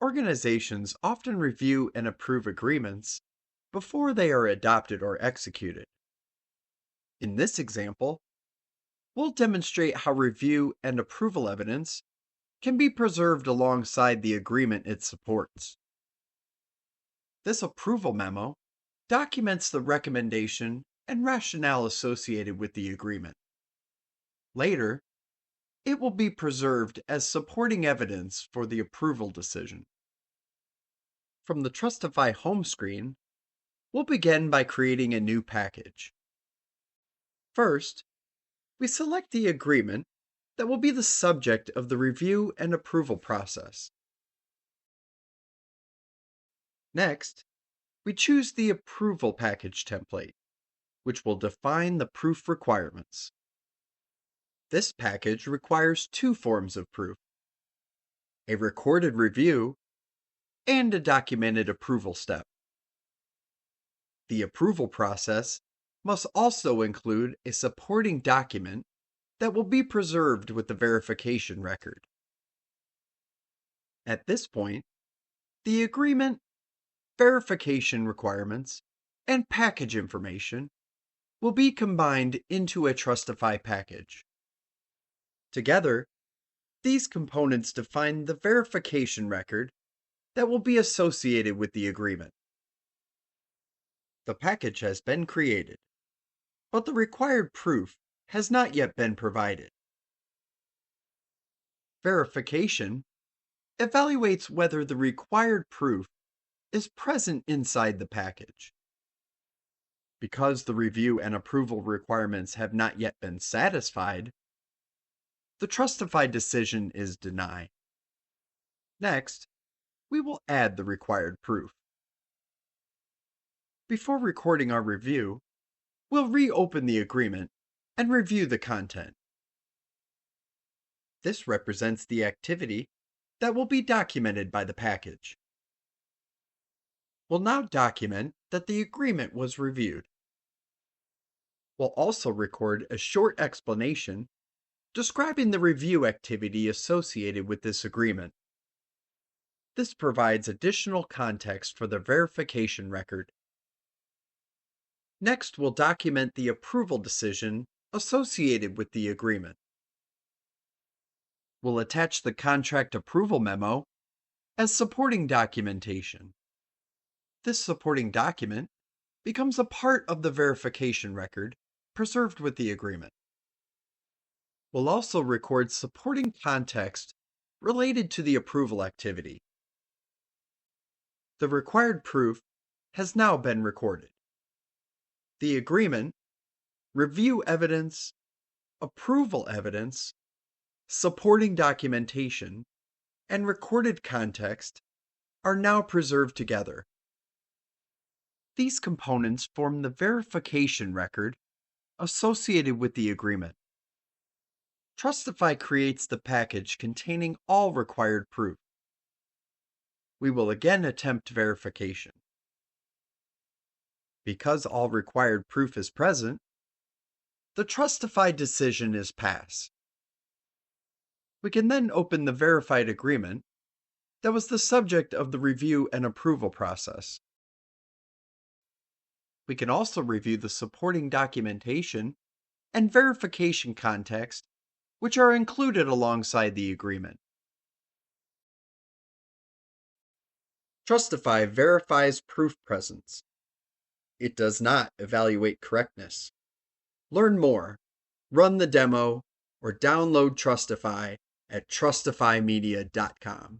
Organizations often review and approve agreements before they are adopted or executed. In this example, we'll demonstrate how review and approval evidence can be preserved alongside the agreement it supports. This approval memo documents the recommendation and rationale associated with the agreement. Later, it will be preserved as supporting evidence for the approval decision. From the Trustify home screen, we'll begin by creating a new package. First, we select the agreement that will be the subject of the review and approval process. Next, we choose the approval package template, which will define the proof requirements. This package requires two forms of proof: a recorded review and a documented approval step. The approval process must also include a supporting document that will be preserved with the verification record. At this point, the agreement, verification requirements, and package information will be combined into a Trustify package. Together, these components define the verification record that will be associated with the agreement. The package has been created, but the required proof has not yet been provided. Verification evaluates whether the required proof is present inside the package. Because the review and approval requirements have not yet been satisfied, the Trustify decision is denied. Next, we will add the required proof. Before recording our review, we'll reopen the agreement and review the content. This represents the activity that will be documented by the package. We'll now document that the agreement was reviewed. We'll also record a short explanation describing the review activity associated with this agreement. This provides additional context for the verification record. Next, we'll document the approval decision associated with the agreement. We'll attach the contract approval memo as supporting documentation. This supporting document becomes a part of the verification record preserved with the agreement. We'll also record supporting context related to the approval activity. The required proof has now been recorded. The agreement, review evidence, approval evidence, supporting documentation, and recorded context are now preserved together. These components form the verification record associated with the agreement. Trustify creates the package containing all required proof. We will again attempt verification. Because all required proof is present, the Trustify decision is passed. We can then open the verified agreement that was the subject of the review and approval process. We can also review the supporting documentation and verification context, which are included alongside the agreement. Trustify verifies proof presence. It does not evaluate correctness. Learn more, run the demo, or download Trustify at trustifymedia.com.